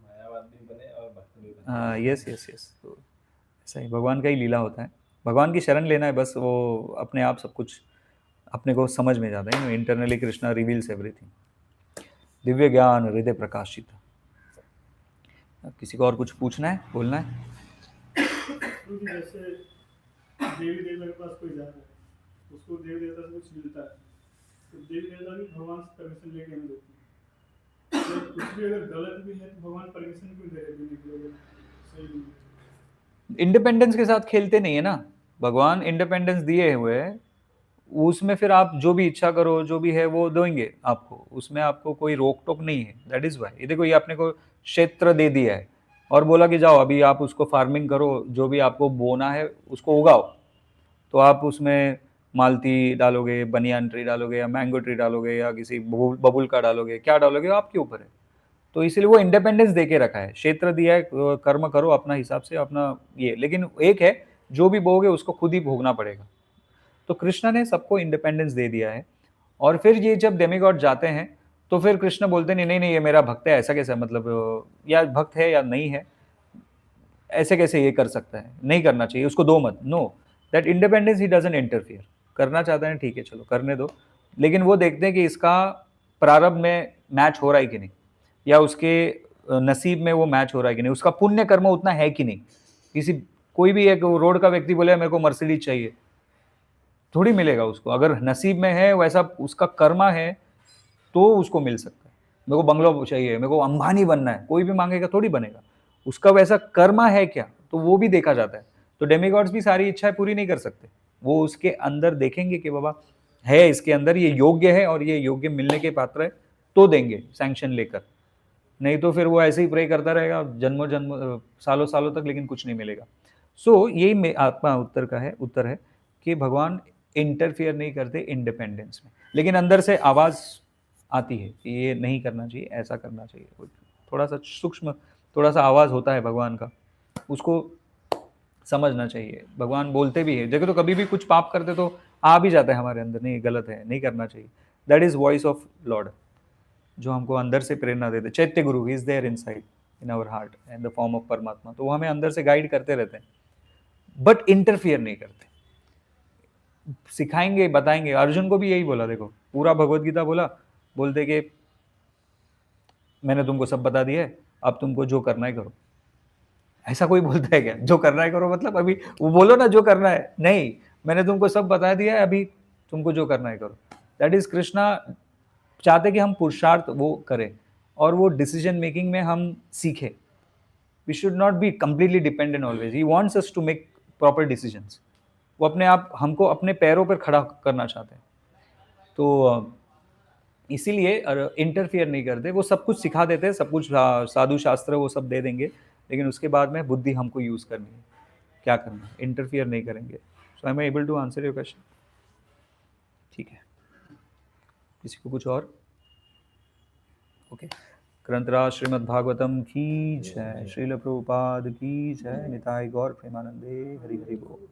मायावाद भी बने और भक्त भी बने। Yes yes yes. तो ऐसा ही भगवान का ही लीला होता है. भगवान की शरण लेना है बस, वो अपने आप सब कुछ अपने को समझ में जाता है. Internally Krishna reveals everything. Divya ज्ञान हृदय प्रकाशित. अब किसी को और कुछ पूछना है, बोलना है? क्योंकि जैसे देवी देवता के पास कोई जा रहा है, उसको देवी देवता से कुछ मिलता है, तो देवी देवता भी भगवान से परमिशन लेके हमें देती है. तो कुछ भी अगर गलत भी है तो भगवान परमिशन क्यों दे रहे हैं देने के लिए, अगर सही नहीं है? इंडिपेंडेंस के साथ खेलते नहीं है ना. भगवान इंडिपेंडेंस दिए हुए है, उसमें फिर आप जो भी इच्छा करो, जो भी है वो देंगे आपको, उसमें आपको कोई रोक टोक नहीं है. That is why. ये देखो, ये आपने को क्षेत्र दे दिया है और बोला कि जाओ अभी आप उसको फार्मिंग करो, जो भी आपको बोना है उसको उगाओ. तो आप उसमें मालती डालोगे, बनियान ट्री डालोगे, या मैंगो ट्री डालोगे, या किसी बबुल का डालोगे, क्या डालोगे आपके ऊपर है. तो इसलिए वो इंडिपेंडेंस दे के रखा है, क्षेत्र दिया है, कर्म करो अपना हिसाब से अपना ये. लेकिन एक है, जो भी बोगे उसको खुद ही भोगना पड़ेगा. तो कृष्ण ने सबको इंडिपेंडेंस दे दिया है. और फिर ये जब डेमिगॉड जाते हैं तो फिर कृष्ण बोलते नहीं नहीं नहीं, ये मेरा भक्त है, ऐसा कैसे, मतलब या भक्त है या नहीं है, ऐसे कैसे ये कर सकता है, नहीं करना चाहिए, उसको दो मत. No, that independence he doesn't interfere. करना चाहता है ठीक है, चलो करने दो, लेकिन वो देखते हैं कि इसका प्रारब्ध में मैच हो रहा है कि नहीं, या उसके नसीब में वो मैच हो रहा है कि नहीं, उसका पुण्य कर्म उतना है कि नहीं. किसी कोई भी एक रोड का व्यक्ति बोले मेरे को मर्सिडीज चाहिए, थोड़ी मिलेगा उसको. अगर नसीब में है वैसा उसका कर्मा है तो उसको मिल सकता है. मेरे को बंगलो चाहिए, मेरे को अंबानी बनना है, कोई भी मांगेगा थोड़ी बनेगा. उसका वैसा कर्मा है क्या, तो वो भी देखा जाता है. तो डेमिगॉड्स भी सारी इच्छाएं पूरी नहीं कर सकते. वो उसके अंदर देखेंगे कि बाबा है इसके अंदर, ये योग्य है और ये योग्य मिलने के पात्र है, तो देंगे सैंक्शन लेकर. नहीं तो फिर वो ऐसे ही प्रे करता रहेगा जन्मों जन्म सालों सालों तक, लेकिन कुछ नहीं मिलेगा. सो यही आत्मा उत्तर है कि भगवान इंटरफियर नहीं करते इंडिपेंडेंस में, लेकिन अंदर से आवाज़ आती है कि ये नहीं करना चाहिए, ऐसा करना चाहिए. थोड़ा सा सूक्ष्म, थोड़ा सा आवाज़ होता है भगवान का, उसको समझना चाहिए. भगवान बोलते भी है, देखो तो कभी भी कुछ पाप करते तो आ भी जाता है हमारे अंदर, नहीं गलत है, नहीं करना चाहिए. That is voice of Lord, जो हमको अंदर से प्रेरणा देते. Chaitya Guru is there inside in our heart and the form of Paramatma. तो वो हमें अंदर से गाइड करते रहते हैं, बट इंटरफियर नहीं करते. सिखाएंगे, बताएंगे. अर्जुन को भी यही बोला, देखो पूरा भगवत गीता बोलते कि मैंने तुमको सब बता दिया है, अब तुमको जो करना है करो. ऐसा कोई बोलता है क्या, जो करना है करो, मतलब अभी वो बोलो ना जो करना है. नहीं, मैंने तुमको सब बता दिया है, अभी तुमको जो करना है करो. दैट इज कृष्णा चाहते कि हम पुरुषार्थ वो करें, और वो डिसीजन मेकिंग में हम सीखें. We should not be completely dependent always. He wants us to make proper decisions. वो अपने आप हमको अपने पैरों पर खड़ा करना चाहते हैं. तो इसीलिए इंटरफियर नहीं करते. वो सब कुछ सिखा देते हैं, सब कुछ साधु शास्त्र वो सब दे देंगे, लेकिन उसके बाद में बुद्धि हमको यूज़ करनी है, क्या करना है. इंटरफियर नहीं करेंगे. So I am able to answer your question. ठीक है, किसी को कुछ और? ओके. ग्रंथराज श्रीमद् भागवतम की जय. श्रील प्रभुपाद की जय. निताई गौर प्रेमानंदे. हरि हरि बोल.